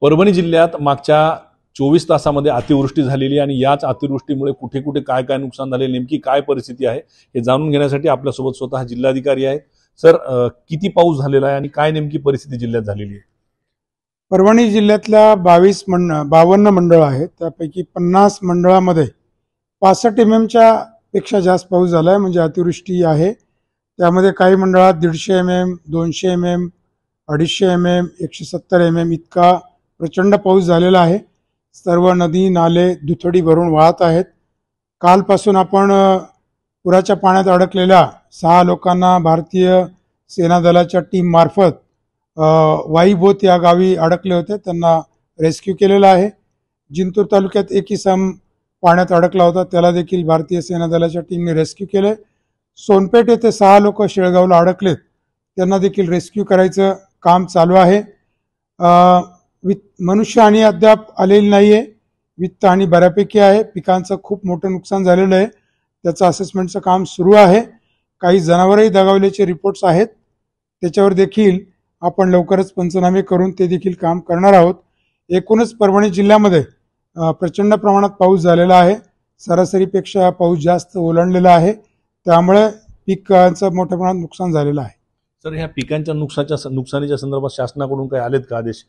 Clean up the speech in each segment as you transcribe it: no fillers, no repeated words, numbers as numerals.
परभणी जिल्ह्यात मागच्या 24 तासामध्ये अतिवृष्टी झालेली आणि याच अतिवृष्टीमुळे कुठे कुठे काय काय नुकसान झाले, नेमकी काय परिस्थिती आहे हे जाणून घेण्यासाठी आपल्यासोबत स्वतः जिल्हाधिकारी आहेत। सर, किती पाऊस झालेला आहे आणि काय नेमकी परिस्थिती जिल्ह्यात झालेली आहे? परभणी जिल्ह्यातल्या 52 मंडळ आहेत, त्यापैकी 50 मंडळामध्ये 65 mm पेक्षा जास्त पाऊस झाला आहे, म्हणजे अतिवृष्टी आहे। त्यामध्ये काही मंडळात 150 mm, 200 mm, 250 mm, 170 mm इतका प्रचंड पाऊस झालेला आहे। सर्व नदी नाले दुथडी भरून वाहत आहेत। कालपासून आपण पुराच्या पाण्यात अडकलेल्या 6 लोकांना भारतीय सेना दलाच्या टीम मार्फत वाईबोत या गावी अडकले होते, त्यांना रेस्क्यू केलेला आहे। जिंतूर तालुक्यात एक इसम पाण्यात अडकला होता, त्याला देखील भारतीय सेना दलाच्या टीमने रेस्क्यू केले। सोनपेठ येथे 6 लोक शेळगावला अडकलेत, त्यांना देखील रेस्क्यू करायचं काम चालू आहे। मनुष्यहानी अद्याप आलेली नाहीये, वित्तहानी बऱ्यापैकी आहे। पिकांचं खूप मोठं नुकसान झालेलं आहे, त्याचं असेसमेंटचं काम सुरू आहे। काही जनावरही दगावल्याचे रिपोर्ट्स आहेत, त्याच्यावर देखील आपण लवकरच पंचनामे करून ते देखील काम करणार आहोत। एकूणच परभणी जिल्ह्यामध्ये प्रचंड प्रमाणात पाऊस झालेला आहे, सरासरीपेक्षा पाऊस जास्त ओलांडलेला आहे, त्यामुळे पिकांचं मोठ्या प्रमाणात नुकसान झालेलं आहे। सर, ह्या पिकांच्या नुकसानीच्या संदर्भात शासनाकडून काही आलेत का आदेश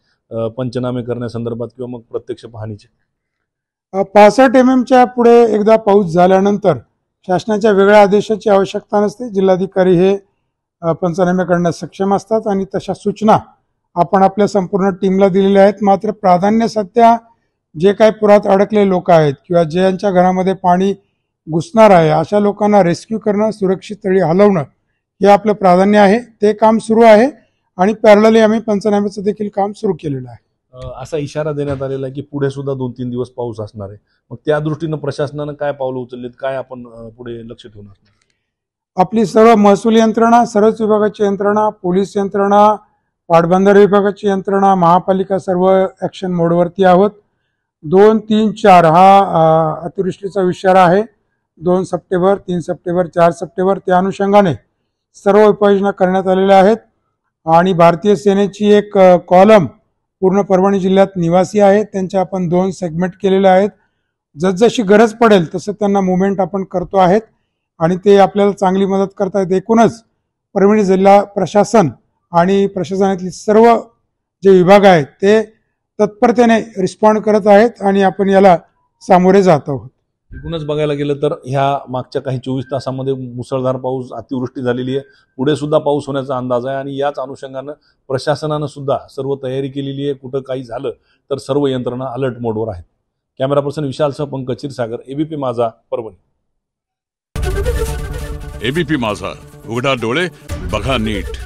पंचनामे करण्यासंदर्भात किंवा मग प्रत्यक्ष पाहणीचे? 65 mm पुढे एकदा पाऊस झाल्यानंतर शासनाच्या वेगळ्या आदेशाची आवश्यकता नसते। जिल्हाधिकारी हे पंचनामे करण्यास सक्षम असतात आणि तशा सूचना आपण आपल्या संपूर्ण टीमला दिलेल्या आहेत। मात्र प्राधान्य सध्या जे काही पुरात अडकले लोक आहेत किंवा ज्यांच्या घरामध्ये पाणी घुसणार आहे अशा लोकांना रेस्क्यू करणं, सुरक्षित स्थळी हलवणं हे आपलं प्राधान्य आहे। ते काम सुरू आहे आणि पॅरलली आम्ही पंचनाम्याचं देखील काम सुरू केलेलं आहे। असा इशारा देण्यात आलेला आहे की पुढे सुद्धा 2-3 दिवस पाऊस असणार आहे, मग त्या दृष्टीनं प्रशासनानं काय पावलं उचललीत, काय आपण पुढे लक्ष ठेवून असणार? आपली सर्व महसूल यंत्रणा, सर्वच विभागाची यंत्रणा, पोलीस यंत्रणा, पाटबंधारे विभागाची यंत्रणा, महापालिका सर्व ॲक्शन मोडवरती आहोत। 2, 3, 4 हा अतिवृष्टीचा इशारा आहे। 2 सप्टेंबर, 3 सप्टेंबर, 4 सप्टेंबर त्या अनुषंगाने सर्व उपाययोजना करण्यात आलेल्या आहेत आणि भारतीय सेनेची एक कॉलम पूर्ण परभणी जिल्ह्यात निवासी आहेत, त्यांच्या आपण 2 सेगमेंट केलेले आहेत। जसजशी गरज पडेल तसं त्यांना मुवमेंट आपण करतो आहेत आणि ते आपल्याला चांगली मदत करतायत। एकूणच परभणी जिल्हा प्रशासन आणि प्रशासनातील सर्व जे विभाग आहेत ते तत्परतेने रिस्पॉन्ड करत आहेत आणि आपण याला सामोरे जात आहोत। एकूणच बघायला गेलं तर ह्या मागच्या काही 24 तासामध्ये मुसळधार पाऊस, अतिवृष्टी झालेली आहे, पुढे सुद्धा पाऊस होण्याचा अंदाज आहे आणि याच अनुषंगानं प्रशासनानं सुद्धा सर्व तयारी केलेली आहे। कुठं काही झालं तर सर्व यंत्रणा अलर्ट मोडवर आहेत। कॅमेरा पर्सन विशालसह पंकज क्षीरसागर, एबीपी माझा, परभणी। एबीपी माझा, उघडा डोळे बघा नीट।